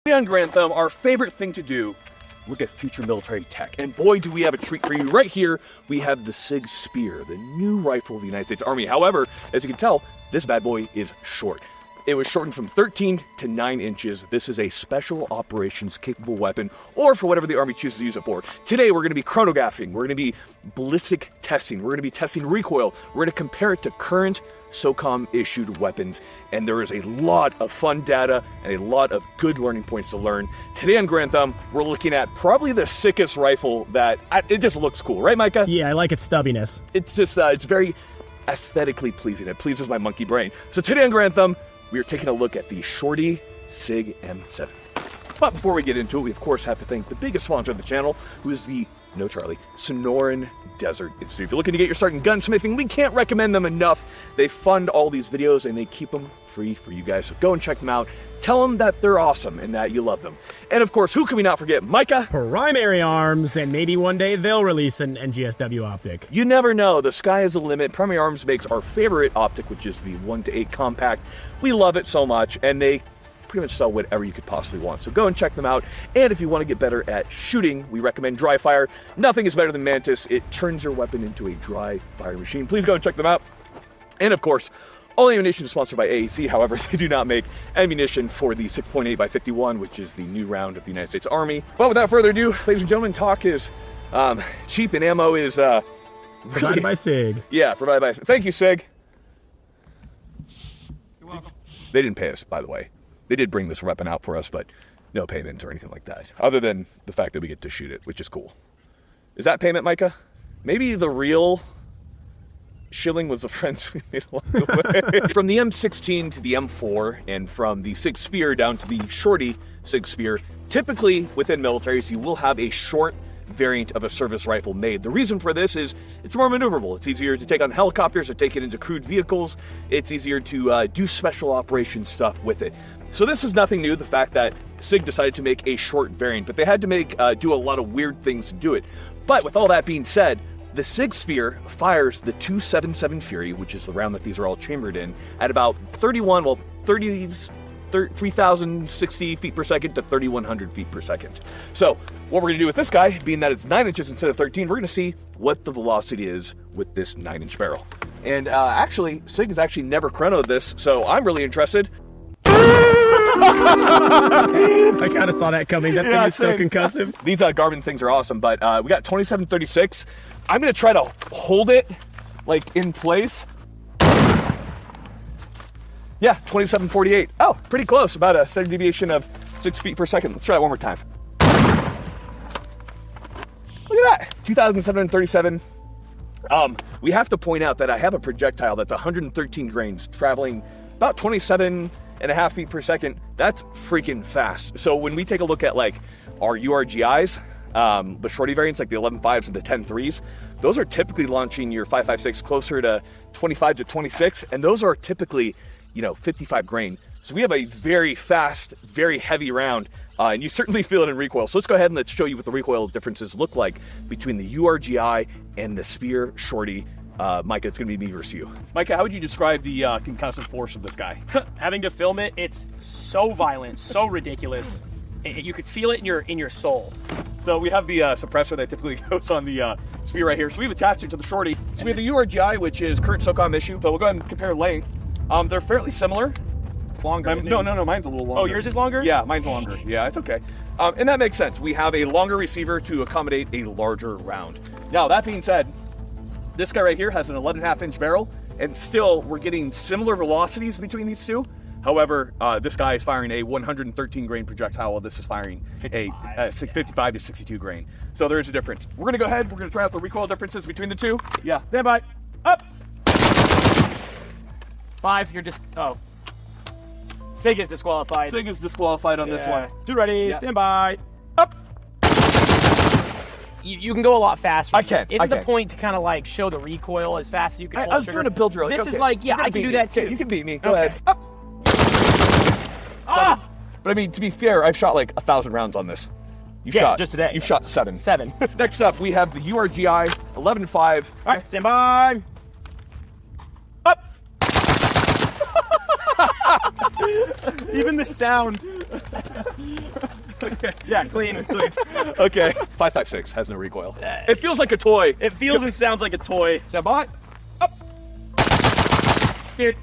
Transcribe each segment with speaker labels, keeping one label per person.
Speaker 1: On Grantham, our favorite thing to do, look at future military tech. And boy, do we have a treat for you. Right here, we have the SIG Spear, the new rifle of the United States Army. However, as you can tell, this bad boy is short. It was shortened from 13 to 9 inches. This is a special operations capable weapon, or for whatever the Army chooses to use it for. Today, we're going to be chronographing. We're going to be ballistic testing. We're going to be testing recoil. We're going to compare it to current SOCOM-issued weapons. And there is a lot of fun data and a lot of good learning points to learn. Today on Grantham, we're looking at probably the sickest rifle that, it just looks cool, right, Micah?
Speaker 2: Yeah, I like its stubbiness.
Speaker 1: It's just, it's very aesthetically pleasing. It pleases my monkey brain. So today on Grantham, we are taking a look at the Shorty SIG M7. But before we get into it, we of course have to thank the biggest sponsor of the channel, who is the, no Charlie, Sonoran Desert Institute. If you're looking to get your start in gunsmithing, we can't recommend them enough. They fund all these videos and they keep them free for you guys. So go and check them out. Tell them that they're awesome and that you love them. And of course, who can we not forget? Micah?
Speaker 2: Primary Arms, and maybe one day they'll release an NGSW optic.
Speaker 1: You never know. The sky is the limit. Primary Arms makes our favorite optic, which is the 1:8 compact. We love it so much, and they pretty much sell whatever you could possibly want. So go and check them out. And if you want to get better at shooting, we recommend dry fire. Nothing is better than Mantis. It turns your weapon into a dry fire machine. Please go and check them out. And of course, all ammunition is sponsored by AAC. However, they do not make ammunition for the 6.8 by 51, which is the new round of the United States Army. But without further ado, ladies and gentlemen, talk is cheap and ammo is
Speaker 2: provided by SIG.
Speaker 1: Yeah, provided by SIG. Thank you, SIG.
Speaker 3: You're welcome.
Speaker 1: They didn't pay us, by the way. They did bring this weapon out for us, but no payment or anything like that, other than the fact that we get to shoot it, which is cool. Is that payment, Micah? Maybe the real shilling was the friends we made along the way. From the M16 to the M4, and from the SIG Spear down to the Shorty SIG Spear, typically within militaries, you will have a short variant of a service rifle made. The reason for this is it's more maneuverable. It's easier to take on helicopters or take it into crewed vehicles. It's easier to do special operations stuff with it. So this is nothing new, the fact that SIG decided to make a short variant, but they had to do a lot of weird things to do it. But with all that being said, the SIG Spear fires the 277 Fury, which is the round that these are all chambered in, at about 3,060 feet per second to 3,100 feet per second. So what we're going to do with this guy, being that it's 9 inches instead of 13, we're going to see what the velocity is with this 9-inch barrel. And actually, SIG has actually never chronoed this, so I'm really interested.
Speaker 2: I kind of saw that coming. That thing is so concussive.
Speaker 1: These Garmin things are awesome, but we got 2736. I'm going to try to hold it, like, in place. Yeah, 2748. Oh, pretty close. About a standard deviation of 6 feet per second. Let's try that one more time. Look at that. 2,737. We have to point out that I have a projectile that's 113 grains, traveling about 27.5 feet per second. That's freaking fast. So when we take a look at, like, our URGIs, the shorty variants, like the 11.5s and the 10.3s, those are typically launching your 5.56 closer to 25 to 26, and those are typically, 55 grain. So we have a very fast, very heavy round, and you certainly feel it in recoil. So let's go ahead and let's show you what the recoil differences look like between the URGI and the Spear Shorty. Micah, it's going to be me versus you. Micah, how would you describe the concussive force of this guy?
Speaker 3: Having to film it, it's so violent, so ridiculous. You could feel it in your soul.
Speaker 1: So we have the suppressor that typically goes on the Spear right here. So we've attached it to the Shorty. So we have the URGI, which is current SOCOM issue, but we'll go ahead and compare length. They're fairly similar.
Speaker 3: Longer.
Speaker 1: No, mine's a little longer.
Speaker 3: Oh, yours is longer?
Speaker 1: Yeah, mine's longer. Yeah, it's okay. And that makes sense. We have a longer receiver to accommodate a larger round. Now, that being said, this guy right here has an 11.5-inch barrel, and still we're getting similar velocities between these two. However, this guy is firing a 113 grain projectile, while this is firing 55 to 62 grain. So there's a difference. We're gonna go ahead, we're gonna try out the recoil differences between the two.
Speaker 3: Yeah, stand by. Up. 5, you're oh. SIG is disqualified.
Speaker 1: SIG is disqualified on this one.
Speaker 3: 2 ready, stand by. Up. You can go a lot faster.
Speaker 1: I can.
Speaker 3: Isn't the point to kind of like show the recoil as fast as you can?
Speaker 1: I was trying to build your.
Speaker 3: This is like, yeah, I can do that too.
Speaker 1: Okay, you can beat me. Go ahead.
Speaker 3: Up. Ah!
Speaker 1: But I mean, to be fair, I've shot like 1,000 rounds on this.
Speaker 3: Just today.
Speaker 1: You've shot 7.
Speaker 3: 7.
Speaker 1: Next up, we have the URGI 11.5.
Speaker 3: All right, stand by. Up. Even the sound. Yeah, clean.
Speaker 1: Okay. 5.56 has no recoil. It feels like a toy.
Speaker 3: It feels and sounds like a toy.
Speaker 1: Stand by. Up.
Speaker 3: Dude,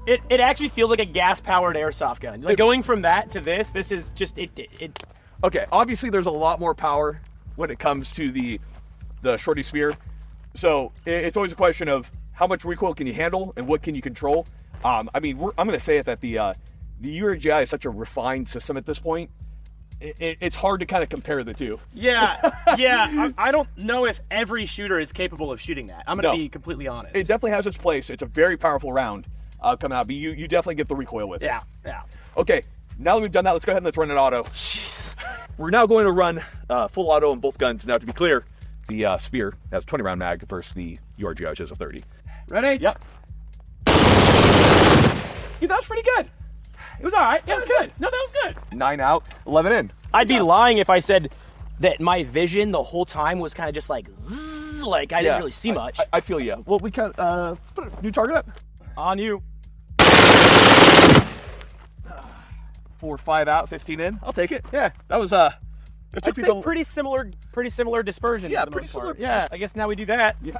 Speaker 3: it actually feels like a gas-powered airsoft gun. Like going from that to this is just it.
Speaker 1: Okay, obviously there's a lot more power when it comes to the shorty spear. So it's always a question of how much recoil can you handle and what can you control. I mean, I'm going to say it that the URGI is such a refined system at this point. It's hard to kind of compare the two.
Speaker 3: Yeah. I don't know if every shooter is capable of shooting that. I'm going to be completely honest.
Speaker 1: It definitely has its place. It's a very powerful round coming out. But you definitely get the recoil with it.
Speaker 3: Yeah.
Speaker 1: Okay, now that we've done that, let's go ahead and let's run it auto.
Speaker 3: Jeez.
Speaker 1: We're now going to run full auto on both guns. Now, to be clear, the spear has a 20-round mag versus the URGI, which has a 30.
Speaker 3: Ready?
Speaker 1: Yep. Dude, that was pretty good.
Speaker 3: It was all right. Yeah, it was good. No, that was good.
Speaker 1: 9 out, 11 in.
Speaker 3: I'd be lying if I said that my vision the whole time was kind of just like zzz, like I didn't really see much.
Speaker 1: I feel you. Well, we can let's put a new target up.
Speaker 3: On you.
Speaker 1: 4, 5 out, 15 in. I'll take it. Yeah, that was
Speaker 3: I'd say pretty similar dispersion.
Speaker 1: Yeah,
Speaker 3: for the
Speaker 1: pretty
Speaker 3: most part.
Speaker 1: similar.
Speaker 3: Yeah, I guess now we do that.
Speaker 1: Yeah.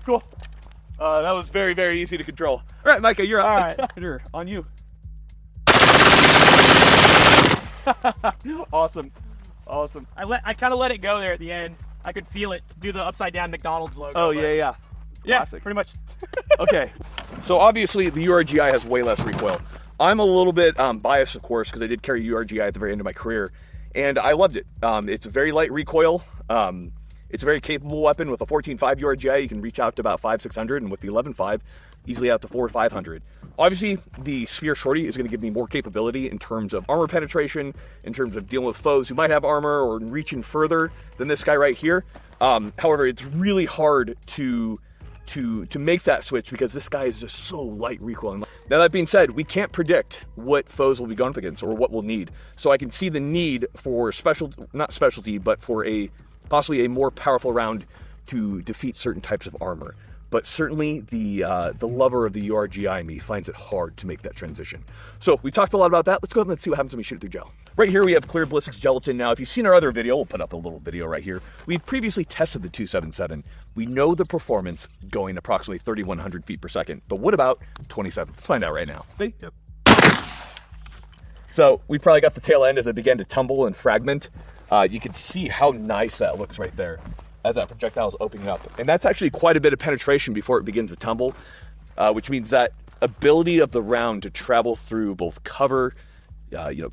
Speaker 1: Cool. That was very, very easy to control. All right, Micah, you're up.
Speaker 3: All right.
Speaker 1: Here, on you. Awesome.
Speaker 3: I kind of let it go there at the end. I could feel it do the upside down McDonald's logo.
Speaker 1: Oh,
Speaker 3: but-
Speaker 1: yeah.
Speaker 3: Yeah,
Speaker 1: Classic.
Speaker 3: pretty much.
Speaker 1: Okay, so obviously the URGI has way less recoil. I'm a little bit biased, of course, because I did carry URGI at the very end of my career, and I loved it. It's a very light recoil. It's a very capable weapon. With a 14.5 URGI, you can reach out to about 500-600, and with the 11.5, easily out to 400-500. Obviously, the Spear Shorty is going to give me more capability in terms of armor penetration, in terms of dealing with foes who might have armor or reaching further than this guy right here. However, it's really hard to make that switch because this guy is just so light recoil. Now, that being said, we can't predict what foes will be going up against or what we'll need. So I can see the need for not specialty, but for possibly a more powerful round to defeat certain types of armor. But certainly the lover of the URGI in me finds it hard to make that transition. So we talked a lot about that. Let's go ahead and see what happens when we shoot it through gel. Right here we have clear ballistics gelatin. Now, if you've seen our other video, we'll put up a little video right here. We previously tested the 277. We know the performance going approximately 3,100 feet per second. But what about 27? Let's find out right now. Yep. So we probably got the tail end as it began to tumble and fragment. You can see how nice that looks right there as that projectile is opening up. And that's actually quite a bit of penetration before it begins to tumble, which means that ability of the round to travel through both cover,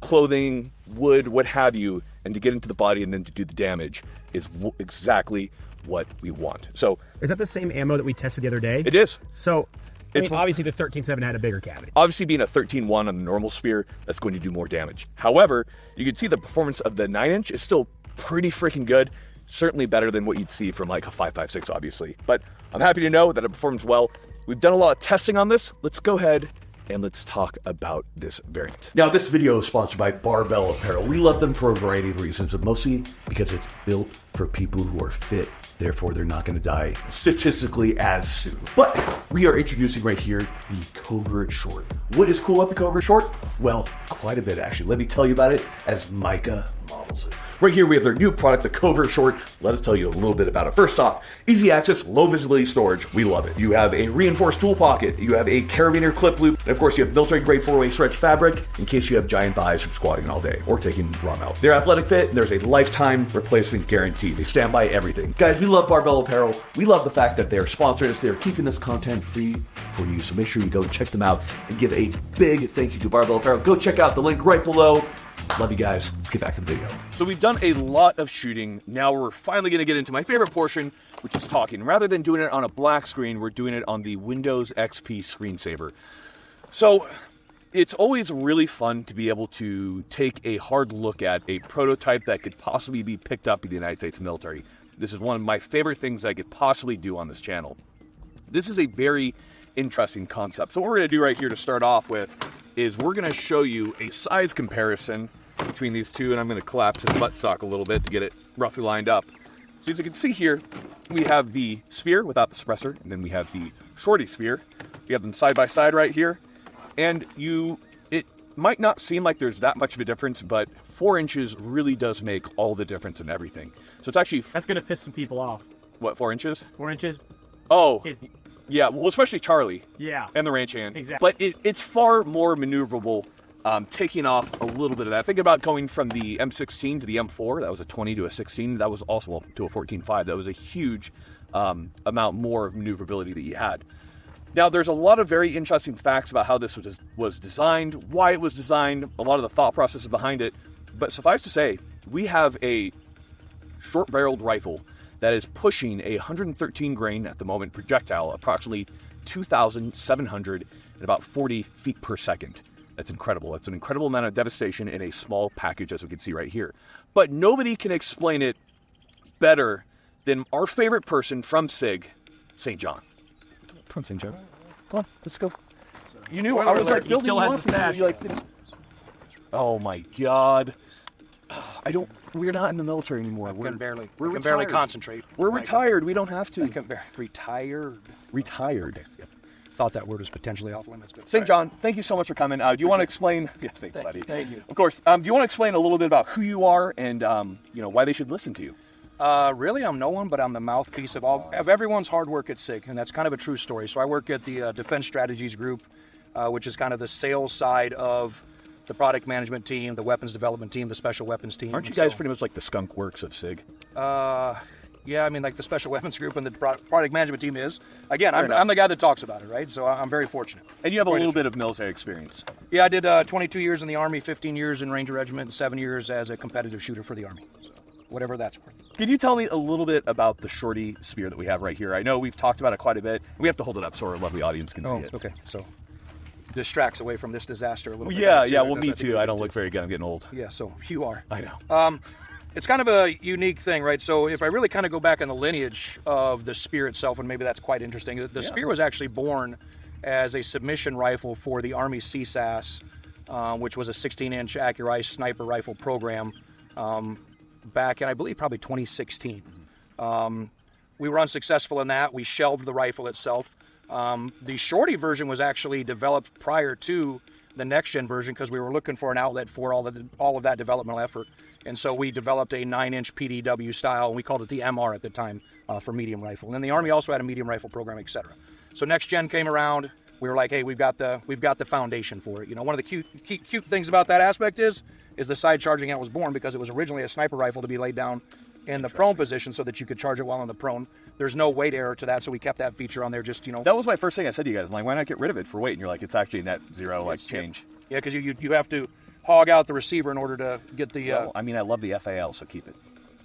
Speaker 1: clothing, wood, what have you, and to get into the body and then to do the damage is exactly what we want. So
Speaker 2: Is that the same ammo that we tested the other day?
Speaker 1: it is.
Speaker 2: So, obviously the 13.7 had a bigger cavity.
Speaker 1: Obviously, being a 13.1 on the normal spear, that's going to do more damage. However, you can see the performance of the 9-inch is still pretty freaking good. Certainly better than what you'd see from like a 5.56, obviously. But I'm happy to know that it performs well. We've done a lot of testing on this. Let's go ahead and let's talk about this variant.
Speaker 4: Now, this video is sponsored by Barbell Apparel. We love them for a variety of reasons, but mostly because it's built for people who are fit. Therefore, they're not going to die statistically as soon. But we are introducing right here the Covert Short. What is cool about the Covert Short? Well, quite a bit, actually. Let me tell you about it as Micah models it. Right here, we have their new product, the Covert Short. Let us tell you a little bit about it. First off, easy access, low visibility storage. We love it. You have a reinforced tool pocket. You have a carabiner clip loop. And of course, you have military-grade 4-way stretch fabric in case you have giant thighs from squatting all day or taking raw milk. They're athletic fit, and there's a lifetime replacement guarantee. They stand by everything. Guys, we love Barbell Apparel. We love the fact that they're sponsoring us. They're keeping this content free for you. So make sure you go check them out and give a big thank you to Barbell Apparel. Go check out the link right below. Love you guys. Let's get back to the video.
Speaker 1: So we've done a lot of shooting. Now we're finally going to get into my favorite portion, which is talking. Rather than doing it on a black screen, we're doing it on the Windows XP screensaver. So it's always really fun to be able to take a hard look at a prototype that could possibly be picked up in the United States military. This is one of my favorite things I could possibly do on this channel. This is a very interesting concept. So what we're going to do right here to start off with is we're going to show you a size comparison between these two, and I'm going to collapse his buttstock a little bit to get it roughly lined up. So as you can see here, we have the spear without the suppressor, and then we have the shorty spear. We have them side by side right here. And it might not seem like there's that much of a difference, but 4 inches really does make all the difference in everything. So it's actually,
Speaker 3: That's gonna piss some people off.
Speaker 1: what, 4 inches?
Speaker 3: 4 inches.
Speaker 1: Oh,
Speaker 3: Is
Speaker 1: yeah, well, especially Charlie.
Speaker 3: Yeah.
Speaker 1: And the ranch hand.
Speaker 3: Exactly.
Speaker 1: But it's far more maneuverable, taking off a little bit of that. Think about going from the M16 to the M4. That was a 20 to a 16. That was also, well, to a 14.5. That was a huge amount more of maneuverability that you had. Now, there's a lot of very interesting facts about how this was designed, why it was designed, a lot of the thought processes behind it. But suffice to say, we have a short-barreled rifle that is pushing a 113 grain at the moment projectile, approximately 2,700 at about 40 feet per second. That's incredible. That's an incredible amount of devastation in a small package, as we can see right here. But nobody can explain it better than our favorite person from SIG, St. John. Come on, St. John. Come on, let's go. You knew I was like
Speaker 3: he
Speaker 1: building
Speaker 3: still has
Speaker 1: once,
Speaker 3: the stash.
Speaker 1: you like, oh my God. We're not in the military anymore.
Speaker 5: I can barely
Speaker 1: retired.
Speaker 5: concentrate.
Speaker 1: We're retired. We don't have to.
Speaker 5: Retired.
Speaker 1: Retired.
Speaker 5: Thought that word was potentially off limits. But
Speaker 1: St. John, thank you so much for coming. Do you want to explain? Yes, thanks, buddy.
Speaker 5: Thank you.
Speaker 1: Of course. Do you want to explain a little bit about who you are and why they should listen to you?
Speaker 5: Really, I'm no one, but I'm the mouthpiece of everyone's hard work at SIG, and that's kind of a true story. So I work at the Defense Strategies Group, which is kind of the sales side of the product management team, the weapons development team, the special weapons team.
Speaker 1: Aren't you guys pretty much like the skunk works of SIG?
Speaker 5: Yeah, I mean, like the special weapons group and the product management team is. Again, I'm the guy that talks about it, right? So I'm very fortunate.
Speaker 1: And you have a little bit of military experience.
Speaker 5: Yeah, I did 22 years in the Army, 15 years in Ranger Regiment, and 7 years as a competitive shooter for the Army. So whatever that's worth.
Speaker 1: Can you tell me a little bit about the shorty spear that we have right here? I know we've talked about it quite a bit. We have to hold it up so our lovely audience can see it.
Speaker 5: Okay. So distracts away from this disaster a little bit.
Speaker 1: Yeah,
Speaker 5: too.
Speaker 1: yeah. Well,
Speaker 5: That's,
Speaker 1: me
Speaker 5: I think,
Speaker 1: too. I don't look very good. I'm getting old.
Speaker 5: Yeah, so you are.
Speaker 1: I know.
Speaker 5: It's kind of a unique thing, right? So if I really kind of go back in the lineage of the spear itself, and maybe that's quite interesting, the spear was actually born as a submission rifle for the Army CSAS, which was a 16-inch Accurate sniper rifle program back in, I believe, probably 2016. We were unsuccessful in that. We shelved the rifle itself. The shorty version was actually developed prior to the next-gen version because we were looking for an outlet for all of that developmental effort. And so we developed a 9-inch PDW style, and we called it the MR at the time for medium rifle. And then the Army also had a medium rifle program, etc. So next gen came around. We were like, hey, we've got the foundation for it. You know, one of the cute things about that aspect is the side charging out was born because it was originally a sniper rifle to be laid down in the prone position so that you could charge it while on the prone. There's no weight error to that, so we kept that feature on there. Just
Speaker 1: that was my first thing I said to you guys. I'm like, why not get rid of it for weight? And you're like, it's actually net zero change.
Speaker 5: Yeah, because you have to hog out the receiver in order to get the.
Speaker 1: Well, I mean, I love the FAL, so keep it.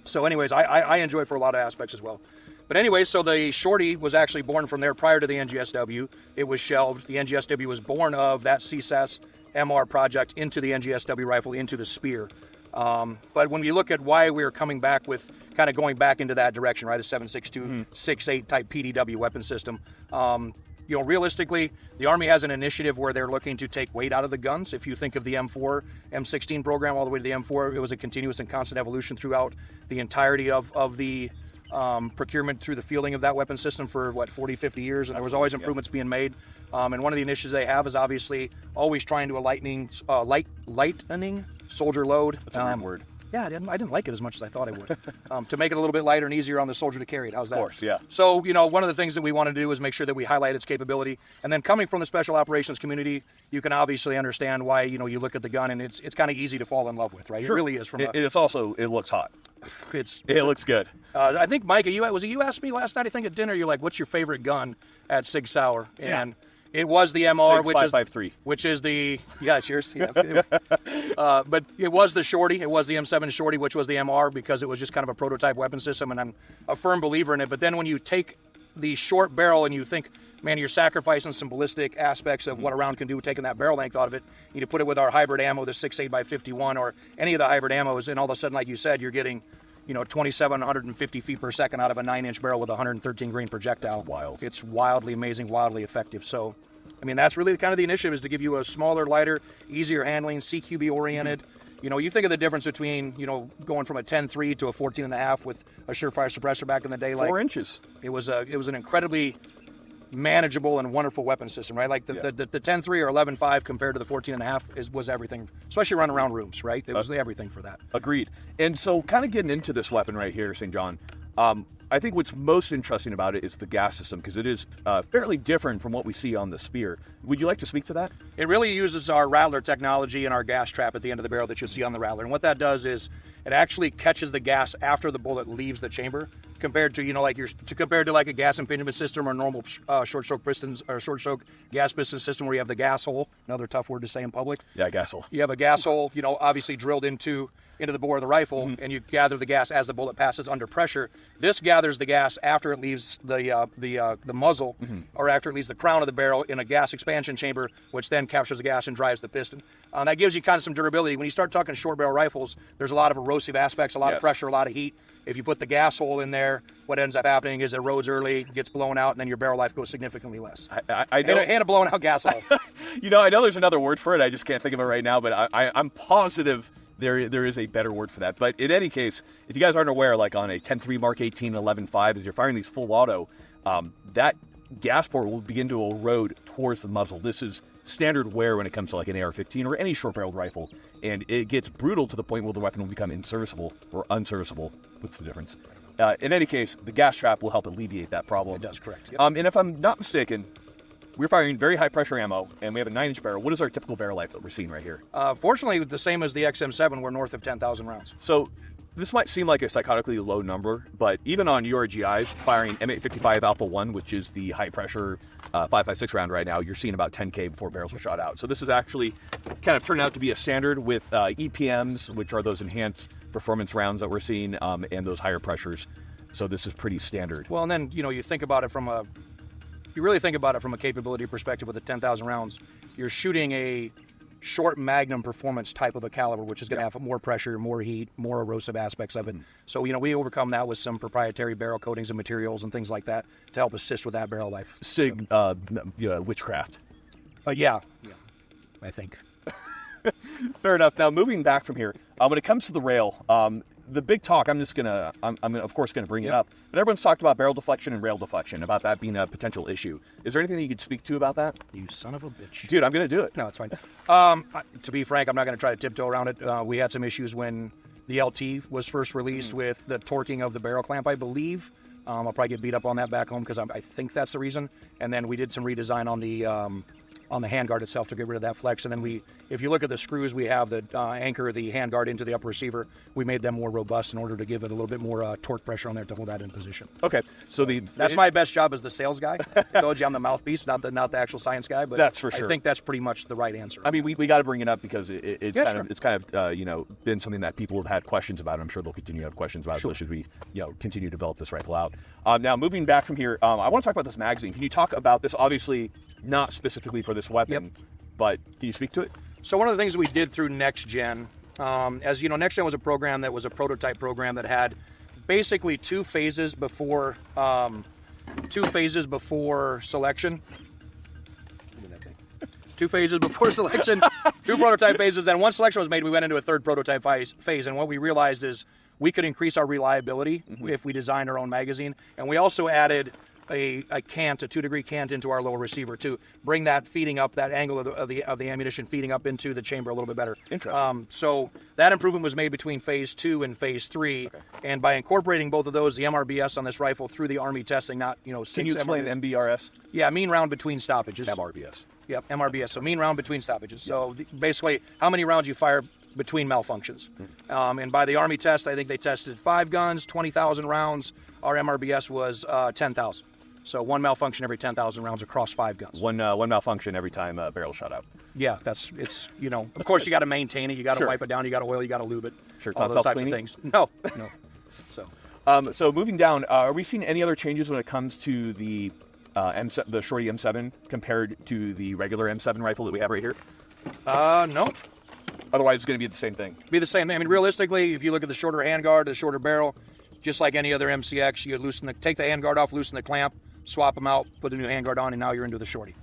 Speaker 5: So, anyways, I enjoy it for a lot of aspects as well. But anyways, so the shorty was actually born from there prior to the NGSW. It was shelved. The NGSW was born of that CSAS MR project into the NGSW rifle, into the spear. But when you look at why we were coming back with kind of going back into that direction, right, a 7.62, 6.8 type PDW weapon system, realistically, the Army has an initiative where they're looking to take weight out of the guns. If you think of the M4, M16 program all the way to the M4, it was a continuous and constant evolution throughout the entirety of the procurement through the fielding of that weapon system for 40, 50 years, and there was always improvements being made. And one of the initiatives they have is obviously always trying to lightening soldier load.
Speaker 1: That's a weird word.
Speaker 5: Yeah, I didn't like it as much as I thought I would. To make it a little bit lighter and easier on the soldier to carry it. How's that?
Speaker 1: Of course, yeah.
Speaker 5: So, one of the things that we want to do is make sure that we highlight its capability. And then coming from the special operations community, you can obviously understand why, you look at the gun and it's kind of easy to fall in love with, right?
Speaker 1: Sure.
Speaker 5: It really is.
Speaker 1: It looks hot. It looks good.
Speaker 5: I think, Micah, you asked me last night, I think at dinner, you're like, what's your favorite gun at Sig Sauer? And it was the MR, which is the it's yours. Yeah. But it was the shorty. It was the M7 shorty, which was the MR because it was just kind of a prototype weapon system, and I'm a firm believer in it. But then when you take the short barrel and you think, man, you're sacrificing some ballistic aspects of what a round can do, taking that barrel length out of it. You put it with our hybrid ammo, the 6.8x51, or any of the hybrid ammos, and all of a sudden, like you said, you're getting 2,750 feet per second out of a 9-inch barrel with a 113 grain projectile.
Speaker 1: That's wild.
Speaker 5: It's wildly amazing, wildly effective. So, I mean, that's really kind of the initiative, is to give you a smaller, lighter, easier handling, CQB oriented, You think of the difference between, going from a 10.3 to a 14.5 with a surefire suppressor back in the day.
Speaker 1: 4 inches.
Speaker 5: It was an incredibly manageable and wonderful weapon system, right? Like the 10.3 or 11.5 compared to the 14.5 was everything, especially running around rooms, right? It was everything for that.
Speaker 1: Agreed. And so kind of getting into this weapon right here, St. John, I think what's most interesting about it is the gas system, because it is fairly different from what we see on the Spear. Would you like to speak to that?
Speaker 5: It really uses our Rattler technology and our gas trap at the end of the barrel that you'll see on the Rattler. And what that does is it actually catches the gas after the bullet leaves the chamber, compared to compared to like a gas impingement system or normal short stroke pistons or short stroke gas piston system where you have the gas hole. Another tough word to say in public.
Speaker 1: Yeah, gas hole.
Speaker 5: You have a gas hole, obviously drilled into the bore of the rifle, and you gather the gas as the bullet passes under pressure. This gathers the gas after it leaves the muzzle, or after it leaves the crown of the barrel in a gas expansion chamber, which then captures the gas and drives the piston. That gives you kind of some durability. When you start talking short barrel rifles, there's a lot of erosive aspects, a lot of pressure, a lot of heat. If you put the gas hole in there, what ends up happening is it erodes early, gets blown out, and then your barrel life goes significantly less.
Speaker 1: I know.
Speaker 5: And a blown out gas hole.
Speaker 1: I know there's another word for it. I just can't think of it right now, but I'm positive there is a better word for that. But in any case, if you guys aren't aware, like on a 10.3 Mk18 11.5, as you're firing these full auto, that gas port will begin to erode towards the muzzle. This is standard wear when it comes to like an AR-15 or any short-barreled rifle, and it gets brutal to the point where the weapon will become inserviceable or unserviceable. What's the difference? In any case, the gas trap will help alleviate that problem.
Speaker 5: It does, correct. Yep.
Speaker 1: And if I'm not mistaken, we're firing very high-pressure ammo, and we have a 9-inch barrel. What is our typical barrel life that we're seeing right here?
Speaker 5: Fortunately, the same as the XM7, we're north of 10,000 rounds.
Speaker 1: So this might seem like a psychotically low number, but even on URGIs, firing M855 Alpha 1, which is the high-pressure 5.56 round right now, you're seeing about 10K before barrels are shot out. So this is actually kind of turned out to be a standard with EPMs, which are those enhanced performance rounds that we're seeing, and those higher pressures. So this is pretty standard.
Speaker 5: Well, and then, you think about it you really think about it from a capability perspective with the 10,000 rounds. You're shooting a short magnum performance type of a caliber, which is going to have more pressure, more heat, more erosive aspects of it. So, we overcome that with some proprietary barrel coatings and materials and things like that to help assist with that barrel life.
Speaker 1: Witchcraft.
Speaker 5: Yeah, I think.
Speaker 1: Fair enough. Now, moving back from here, when it comes to the rail, the big talk, I'm of course going to bring it up, but everyone's talked about barrel deflection and rail deflection, about that being a potential issue. Is there anything that you could speak to about that?
Speaker 5: You son of a bitch.
Speaker 1: Dude, I'm going to do it.
Speaker 5: No, it's fine. To be frank, I'm not going to try to tiptoe around it. We had some issues when the LT was first released with the torquing of the barrel clamp, I believe. I'll probably get beat up on that back home because I think that's the reason. And then we did some redesign on the handguard itself to get rid of that flex. And then if you look at the screws we have that anchor the handguard into the upper receiver, we made them more robust in order to give it a little bit more torque pressure on there to hold that in position.
Speaker 1: Okay, so
Speaker 5: that's my best job as the sales guy. I told you I'm the mouthpiece, not the actual science guy, but
Speaker 1: that's for sure.
Speaker 5: I think that's pretty much the right answer.
Speaker 1: I mean, we got to bring it up because it's kind of been something that people have had questions about. I'm sure they'll continue to have questions about.
Speaker 5: Sure.
Speaker 1: So should we continue to develop this rifle out? Now moving back from here, I want to talk about this magazine. Can you talk about this? Obviously, not specifically for this weapon, but can you speak to it?
Speaker 5: So one of the things that we did through Next Gen, as you know, Next Gen was a program that was a prototype program that had basically two phases before selection. Two phases before selection, two prototype phases. Then once selection was made, we went into a third prototype phase. And what we realized is we could increase our reliability if we designed our own magazine. And we also added a cant, a 2-degree cant into our lower receiver to bring that feeding up, that angle of the ammunition feeding up into the chamber a little bit better.
Speaker 1: Interesting.
Speaker 5: So that improvement was made between phase 2 and phase 3. Okay. And by incorporating both of those, the MRBS on this rifle through the Army testing, not,
Speaker 1: Can you explain MBRS?
Speaker 5: Yeah, mean round between stoppages.
Speaker 1: MRBS.
Speaker 5: Yep, MRBS. So mean round between stoppages. So basically, how many rounds you fire between malfunctions. And by the Army test, I think they tested 5 guns, 20,000 rounds. Our MRBS was 10,000. So one malfunction every 10,000 rounds across 5 guns.
Speaker 1: One malfunction every time a barrel shot out.
Speaker 5: Yeah, of course you got to maintain it. You got to wipe it down. You got to oil. You got to lube it.
Speaker 1: Sure, it's
Speaker 5: all
Speaker 1: not
Speaker 5: those types of things. No. So
Speaker 1: moving down, are we seeing any other changes when it comes to the the Shorty M7 compared to the regular M7 rifle that we have right here?
Speaker 5: No.
Speaker 1: Otherwise, it's going to be the same thing.
Speaker 5: Be the same thing. I mean, realistically, if you look at the shorter handguard, the shorter barrel, just like any other MCX, you take the handguard off, loosen the clamp, swap them out, put a new handguard on, and now you're into the Shorty.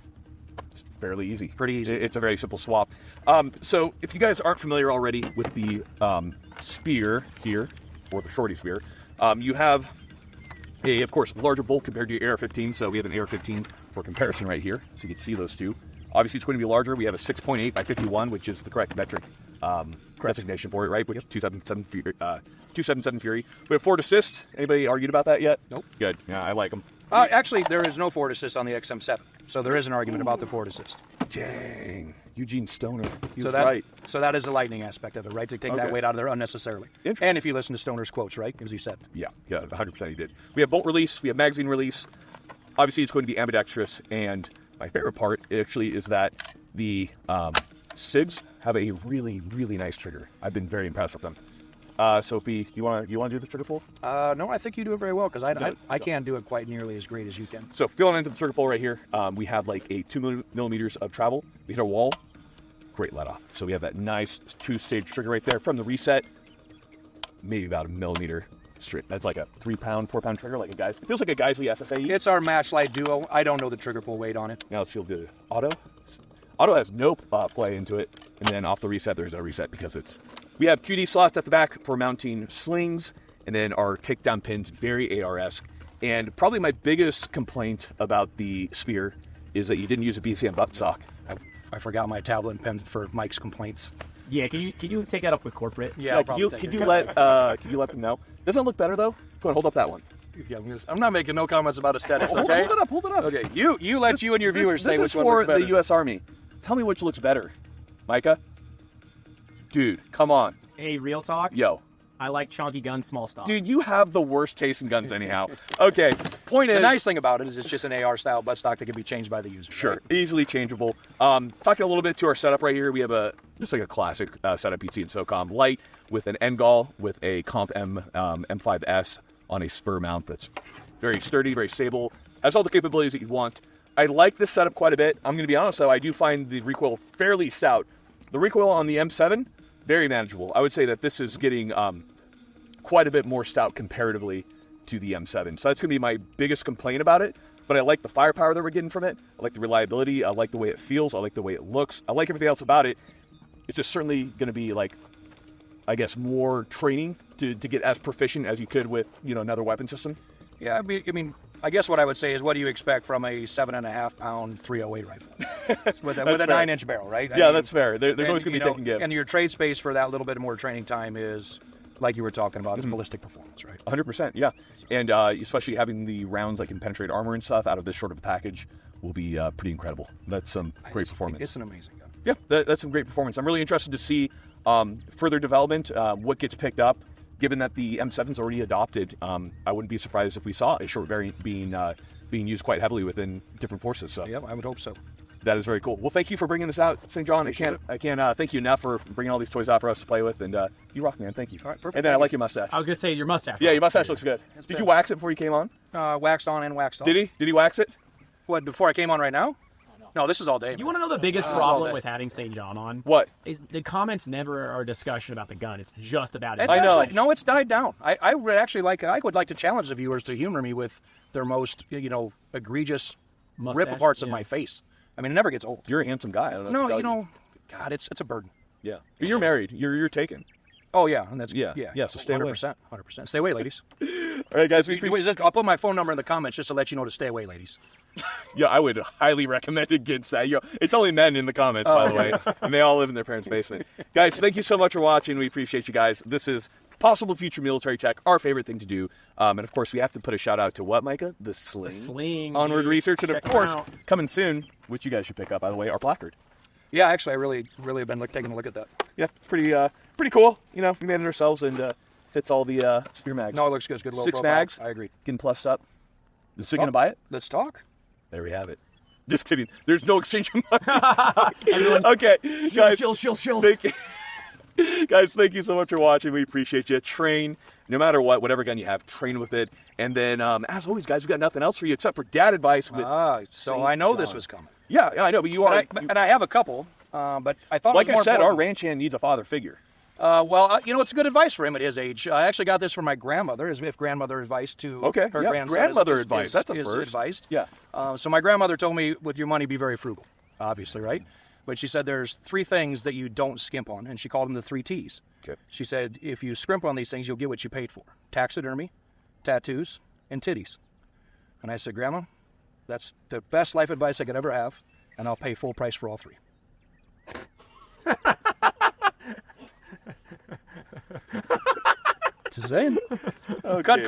Speaker 1: fairly easy.
Speaker 5: Pretty easy.
Speaker 1: It's a very simple swap. So if you guys aren't familiar already with the spear here, or the shorty spear, you have a, of course, larger bolt compared to your AR-15. So we have an AR-15 for comparison right here, so you can see those two. Obviously, it's going to be larger. We have a 6.8 by 51, which is the correct metric designation for it, right? Which is 277 Fury. We have forward assist. Anybody argued about that yet?
Speaker 5: Nope.
Speaker 1: Good. Yeah, I like them.
Speaker 5: Actually, there is no forward assist on the XM7, so there is an argument about the forward assist.
Speaker 1: Dang. Eugene Stoner. He
Speaker 5: So
Speaker 1: was
Speaker 5: that,
Speaker 1: right.
Speaker 5: so that is the lightning aspect of it, right? To take that
Speaker 1: Okay.
Speaker 5: weight out of there unnecessarily.
Speaker 1: Interesting.
Speaker 5: And if you listen to Stoner's quotes, right? As he said.
Speaker 1: Yeah, 100% he did. We have bolt release. We have magazine release. Obviously, it's going to be ambidextrous. And my favorite part, actually, is that the SIGs have a really, really nice trigger. I've been very impressed with them. Sophie, you want to do the trigger pull?
Speaker 5: No, I think you do it very well, because I can't do it quite nearly as great as you can.
Speaker 1: So feeling into the trigger pull right here, we have like a 2 millimeters of travel. We hit a wall. Great let off. So we have that nice 2-stage trigger right there from the reset. Maybe about a millimeter straight. That's like a 3-pound, 4-pound trigger, like a Geissele. It feels like a Geissele SSAE.
Speaker 5: It's our Matchlight Duo. I don't know the trigger pull weight on it.
Speaker 1: Now let's feel the auto. Auto has no play into it, and then off the reset, there's no reset because we have QD slots at the back for mounting slings, and then our takedown pins, very AR-esque. And probably my biggest complaint about the spear is that you didn't use a BCM button sock.
Speaker 5: I forgot my tablet and pen for Mike's complaints.
Speaker 2: Yeah, can you take that up with corporate?
Speaker 5: Yeah,
Speaker 1: Could you let them know? Doesn't it look better though? Go ahead, hold up that one.
Speaker 5: Yeah, I'm not making no comments about aesthetics, okay?
Speaker 1: Hold it up.
Speaker 5: Okay, you let you and your viewers say which one
Speaker 1: for
Speaker 5: looks better.
Speaker 1: the U.S. Army. Tell me which looks better, Micah. Dude, come on,
Speaker 2: Hey, real talk.
Speaker 1: yo.
Speaker 2: I like chunky guns, small stock.
Speaker 1: Dude, you have the worst taste in guns anyhow. Okay, point is...
Speaker 5: The nice thing about it is it's just an AR-style buttstock that can be changed by the user.
Speaker 1: Sure,
Speaker 5: right?
Speaker 1: easily changeable. Talking a little bit to our setup right here, we have just like a classic setup you'd see in SOCOM. Light with an N-Gall with a Comp M5S on a spur mount that's very sturdy, very stable. Has all the capabilities that you want. I like this setup quite a bit. I'm going to be honest though, I do find the recoil fairly stout. The recoil on the M7, very manageable. I would say that this is getting quite a bit more stout comparatively to the M7. So that's going to be my biggest complaint about it. But I like the firepower that we're getting from it. I like the reliability. I like the way it feels. I like the way it looks. I like everything else about it. It's just certainly going to be like, I guess, more training to get as proficient as you could with, another weapon system.
Speaker 5: Yeah, I mean, I guess what I would say is, what do you expect from a 7.5-pound 308 rifle with a 9-inch barrel, right?
Speaker 1: Yeah, that's fair. There's always going to be take and give.
Speaker 5: And your trade space for that little bit more training time is, like you were talking about, is ballistic performance, right?
Speaker 1: 100%, yeah. And especially having the rounds that can penetrate armor and stuff out of this short of a package will be pretty incredible. That's some great performance.
Speaker 5: It's an amazing gun.
Speaker 1: Yeah, that's some great performance. I'm really interested to see further development, what gets picked up. Given that the M7's already adopted, I wouldn't be surprised if we saw a short variant being used quite heavily within different forces. So
Speaker 5: Yeah, I would hope so.
Speaker 1: that is very cool. Well, thank you for bringing this out, St. John. I can't thank you enough for bringing all these toys out for us to play with, and you rock, man. Thank you.
Speaker 5: All right, perfect.
Speaker 1: And then I like your mustache.
Speaker 2: I was gonna say your mustache.
Speaker 1: Yeah, your mustache looks good. Did you wax it before you came on?
Speaker 5: Waxed on and waxed off.
Speaker 1: Did he? Did he wax it?
Speaker 5: What, before I came on right now? No, this is all day.
Speaker 2: You want to know the biggest problem with having St. John on?
Speaker 1: What?
Speaker 2: Is the comments never are a discussion about the gun. It's just about it.
Speaker 5: It's
Speaker 1: I know.
Speaker 5: actually, no, it's died down. I would actually I would like to challenge the viewers to humor me with their most, egregious
Speaker 2: Mustache,
Speaker 5: rip aparts of
Speaker 2: yeah.
Speaker 5: my face. I mean, it never gets old.
Speaker 1: You're a handsome guy. I don't know. what to tell you.
Speaker 5: God, it's a burden.
Speaker 1: Yeah. But you're married. You're taken.
Speaker 5: Oh yeah, and that's
Speaker 1: Yeah. So stay away.
Speaker 5: 100%. Stay away, ladies.
Speaker 1: All right, guys. We appreciate.
Speaker 5: I'll put my phone number in the comments just to let you know to stay away, ladies.
Speaker 1: Yeah, I would highly recommend against that. It's only men in the comments, by the way, and they all live in their parents' basement. Guys, thank you so much for watching. We appreciate you guys. This is Possible Future Military Tech, our favorite thing to do. And of course, we have to put a shout out to what, Micah? The sling.
Speaker 2: Sling.
Speaker 1: Onward
Speaker 2: dude.
Speaker 1: Research, and of
Speaker 2: Check 'em
Speaker 1: course,
Speaker 2: out.
Speaker 1: coming soon, which you guys should pick up, by the way, our placard.
Speaker 5: Yeah, actually, I really have been taking a look at that.
Speaker 1: Yeah, it's pretty cool. We made it ourselves and fits all the spear mags.
Speaker 5: No, it looks good. It's good. Low
Speaker 1: 6
Speaker 5: profile.
Speaker 1: mags.
Speaker 5: I agree.
Speaker 1: Getting plussed up. Is he gonna buy it?
Speaker 5: Let's talk.
Speaker 1: There we have it. Just kidding. There's no exchange of money. Okay, guys.
Speaker 2: Shill.
Speaker 1: Thank you. Guys, thank you so much for watching. We appreciate you. Train, no matter what, whatever gun you have, train with it. And then, as always, guys, we got nothing else for you except for dad advice. With
Speaker 5: So
Speaker 1: St.
Speaker 5: I know
Speaker 1: John.
Speaker 5: this was coming.
Speaker 1: Yeah, I know, but you are.
Speaker 5: And I have a couple, but I thought,
Speaker 1: Like
Speaker 5: it was
Speaker 1: I said,
Speaker 5: more
Speaker 1: our
Speaker 5: important.
Speaker 1: ranch hand needs a father figure.
Speaker 5: It's good advice for him at his age. I actually got this from my grandmother, as if grandmother advice to
Speaker 1: Okay,
Speaker 5: her
Speaker 1: yeah,
Speaker 5: grandson.
Speaker 1: grandmother
Speaker 5: is
Speaker 1: advice. That's a
Speaker 5: is
Speaker 1: first.
Speaker 5: advised.
Speaker 1: Yeah.
Speaker 5: So my grandmother told me, with your money, be very frugal. obviously, right? But she said there's 3 things that you don't skimp on, and she called them the 3 T's.
Speaker 1: Okay.
Speaker 5: She said if you scrimp on these things, you'll get what you paid for: taxidermy, tattoos, and titties. And I said, Grandma, that's the best life advice I could ever have, and I'll pay full price for all 3. It's a saying. Cut